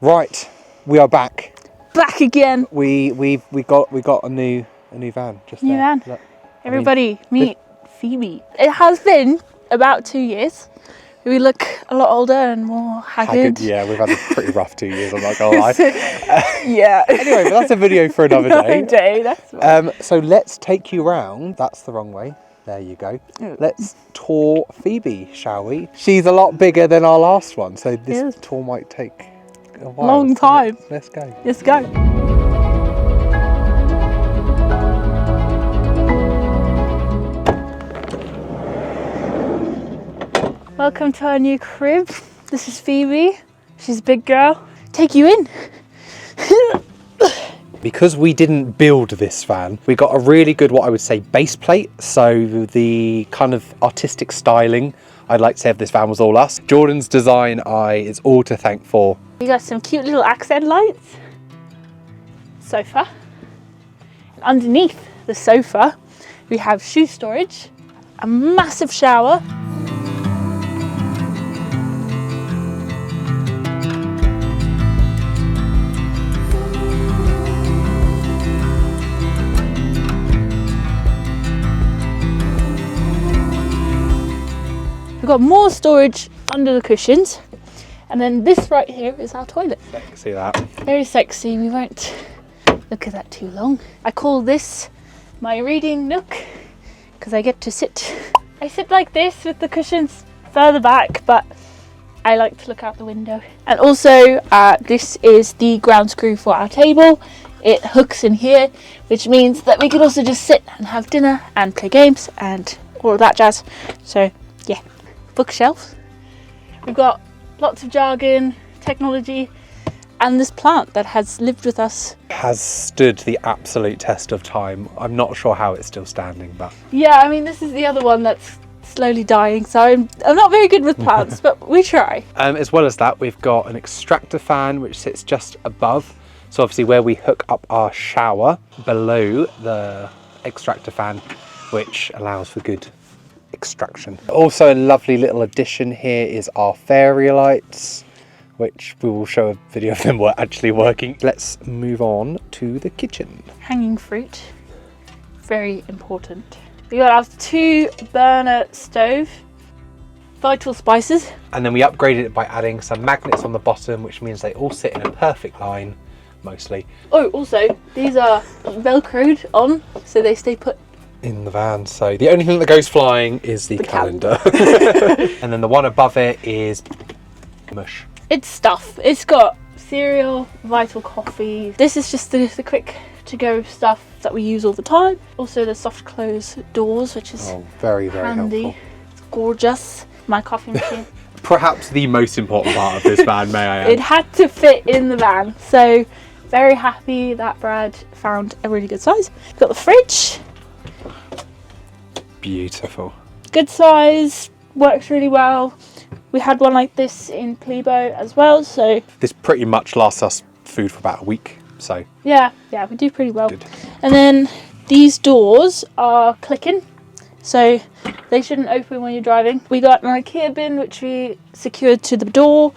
Right, we are back. Back again. We got a new van just New there. van. Look, Everybody, meet Phoebe. It has been about 2 years. We look a lot older and more haggard. Yeah, we've had a pretty rough 2 years, I'm not gonna lie. Yeah. Anyway, but that's a video for another day. That's fine. So let's take you round. That's the wrong way. There you go. Let's tour Phoebe, shall we? She's a lot bigger than our last one, so this tour might take a while. Long time. Let's go. Let's go. Welcome to our new crib. This is Phoebe. She's a big girl. Take you in. Because we didn't build this van, we got a really good, what I would say, base plate. So the kind of artistic styling, I'd like to say, of this van was all us. Jordan's design eye is all to thank for. We got some cute little accent lights. Sofa. And underneath the sofa, we have shoe storage, a massive shower. We've got more storage under the cushions, and then this right here is our toilet. See that? Very sexy. We won't look at that too long. I call this my reading nook because I get to sit. I sit like this with the cushions further back, but I like to look out the window. And also this is the ground screw for our table. It hooks in here, which means that we can also just sit and have dinner and play games and all of that jazz. So yeah. Bookshelf. We've got lots of jargon, technology, and this plant that has lived with us. Has stood the absolute test of time. I'm not sure how it's still standing, but... Yeah, I mean, this is the other one that's slowly dying, so I'm not very good with plants, but we try. As well as that, we've got an extractor fan, which sits just above. So obviously where we hook up our shower, below the extractor fan, which allows for good extraction. Also a lovely little addition here is our fairy lights, which we will show a video of them actually working. Let's move on to the kitchen. Hanging fruit, very important. We got our 2-burner stove, vital spices. And then we upgraded it by adding some magnets on the bottom, which means they all sit in a perfect line, mostly. Oh, also, these are velcroed on, so they stay put in the van, so the only thing that goes flying is the calendar. And then the one above it is mush. It's stuff. It's got cereal, vital coffee. This is just the quick to-go stuff that we use all the time. Also the soft close doors, which is very, very handy. helpful. It's gorgeous. My coffee machine. Perhaps the most important part of this van, may I add. It had to fit in the van, so very happy that Brad found a really good size. We've got the fridge. Beautiful. Good size, works really well. We had one like this in Plebo as well, so this pretty much lasts us food for about a week, so yeah, we do pretty well. Good. And then these doors are clicking, so they shouldn't open when you're driving. We got an IKEA bin which we secured to the door,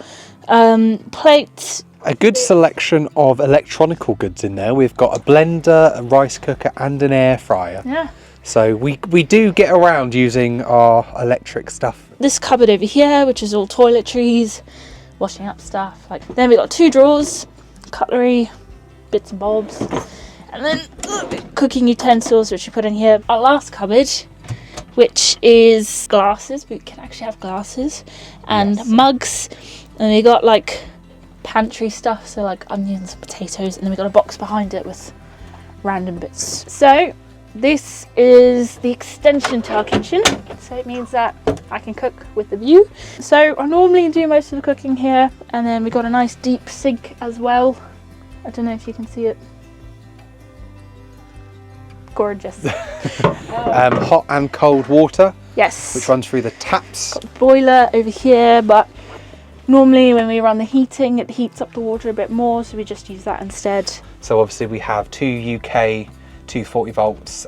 plates. A good selection of electronical goods in there. We've got a blender, a rice cooker and an air fryer. Yeah. So we do get around using our electric stuff. This cupboard over here, which is all toiletries, washing up stuff. Then we got 2 drawers, cutlery, bits and bobs, and then cooking utensils, which we put in here. Our last cupboard, which is glasses. We can actually have glasses and mugs, and we got pantry stuff, so onions, potatoes, and then we got a box behind it with random bits. So this is the extension to our kitchen, so it means that I can cook with the view. So I normally do most of the cooking here, and then we got a nice deep sink as well. I don't know if you can see it. Gorgeous. Hot and cold water. Yes. Which runs through the taps. Got the boiler over here, but normally when we run the heating, it heats up the water a bit more, so we just use that instead. So obviously we have 2 UK 240 volts,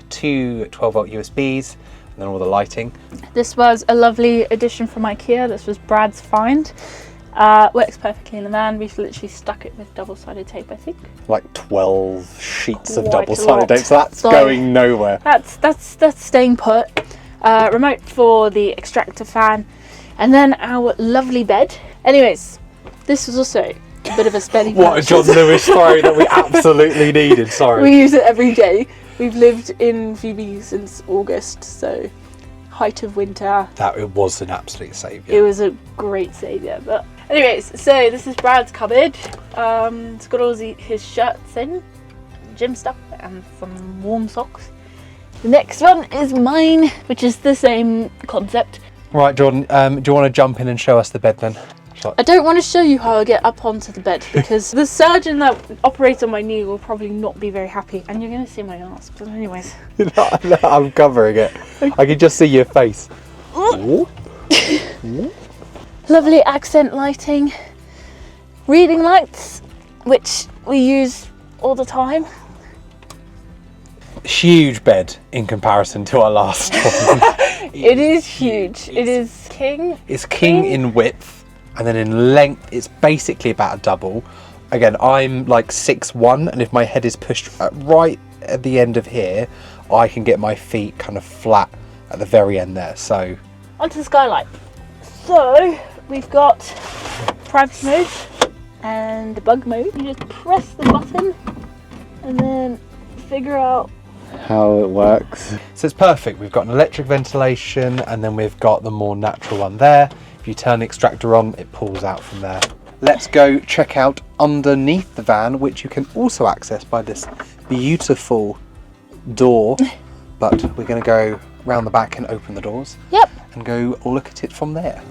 2 12 volt USBs, and then all the lighting. This was a lovely addition from IKEA. This was Brad's find. Works perfectly in the van. We've literally stuck it with double-sided tape, I think. Like 12 sheets of Quite a double-sided lot. tape, so that's So going nowhere. That's staying put. Remote for the extractor fan, and then our lovely bed. Anyways, this was also a bit of a spelling. What a John Lewis story that we absolutely needed. Sorry. We use it every day. We've lived in Phoebe since August, so height of winter. That it was an absolute saviour. It was a great saviour. But anyways, so this is Brad's cupboard. It's got all his shirts in, gym stuff, and some warm socks. The next one is mine, which is the same concept. Right, Jordan, do you want to jump in and show us the bed then? I don't want to show you how I get up onto the bed because the surgeon that operates on my knee will probably not be very happy, and you're going to see my ass. But anyways, No, I'm covering it. I can just see your face. lovely accent lighting, reading lights, which we use all the time. Huge bed in comparison to our last one. It is huge. It is king. It's king in width, and then in length it's basically about a double. Again, I'm like 6'1", and if my head is pushed right at the end of here, I can get my feet kind of flat at the very end there. So Onto the skylight. So we've got private mode and bug mode. You just press the button and then figure out how it works. So it's perfect. We've got an electric ventilation, and then we've got the more natural one there. If you turn the extractor on, it pulls out from there. Let's go check out underneath the van, which you can also access by this beautiful door. But we're going to go round the back and open the doors. Yep. And go look at it from there.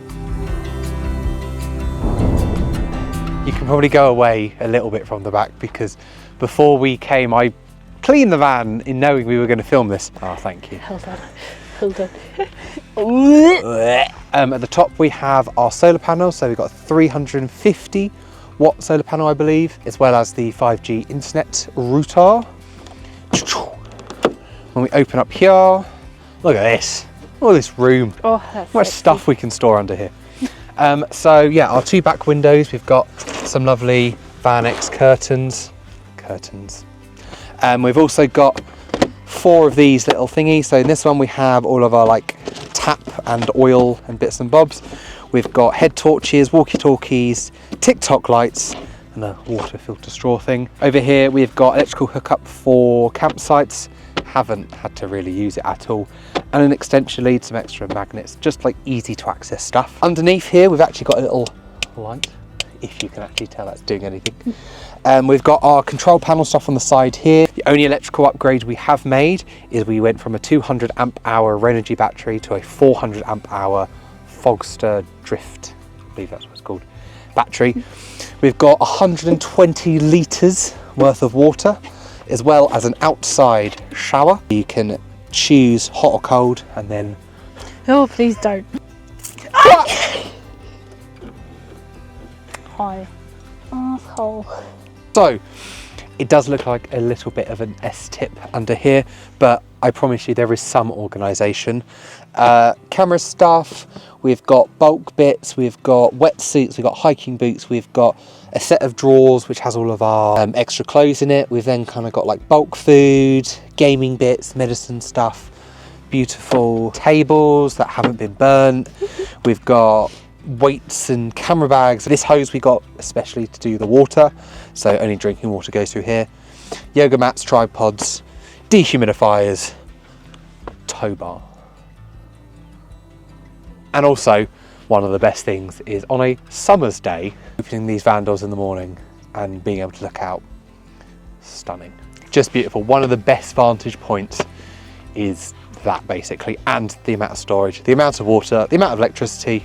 You can probably go away a little bit from the back, because before we came, I cleaned the van in knowing we were going to film this. Oh, thank you. Hold on. Hold on. At the top we have our solar panel, so we've got a 350 watt solar panel, I believe, as well as the 5G internet router. When we open up here, look at this. All this room. Oh, that's much sexy. stuff we can store under here. So yeah, our two back windows, we've got some lovely Van X curtains. We've also got 4 of these little thingies. So in this one we have all of our like tap and oil and bits and bobs. We've got head torches, walkie-talkies, TikTok lights, and a water filter straw thing. Over here we've got electrical hookup for campsites. Haven't had to really use it at all. And an extension lead, some extra magnets, just like easy to access stuff. Underneath here we've actually got a little light, if you can actually tell that's doing anything. We've got our control panel stuff on the side here. The only electrical upgrade we have made is we went from a 200 amp hour Renogy battery to a 400 amp hour Fogster Drift, I believe that's what it's called, battery. We've got 120 litres worth of water, as well as an outside shower. You can choose hot or cold, and then... Oh, please don't. Hi. Asshole. So, it does look like a little bit of an S-tip under here, but I promise you there is some organisation. Camera stuff, we've got bulk bits, we've got wetsuits, we've got hiking boots, we've got a set of drawers which has all of our extra clothes in it. We've then kind of got like bulk food, gaming bits, medicine stuff, beautiful tables that haven't been burnt. We've got weights and camera bags. This hose we got especially to do the water, so only drinking water goes through here. Yoga mats, tripods, dehumidifiers, tow bar. And also, one of the best things is on a summer's day, opening these van doors in the morning and being able to look out. Stunning. Just beautiful. One of the best vantage points is that, basically, and the amount of storage, the amount of water, the amount of electricity.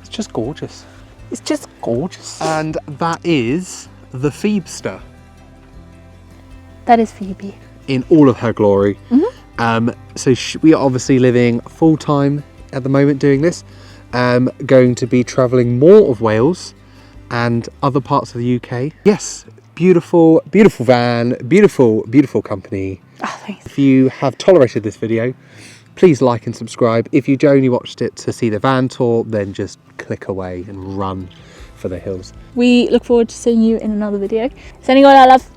It's just gorgeous. It's just gorgeous. And that is the Phoebester. That is Phoebe. In all of her glory. So we are obviously living full time at the moment doing this. Going to be travelling more of Wales and other parts of the UK. Yes, beautiful, beautiful van, beautiful, beautiful company. Oh, thanks. If you have tolerated this video, please like and subscribe. If you only watched it to see the van tour, then just click away and run. for the hills. We look forward to seeing you in another video. Sending all our love.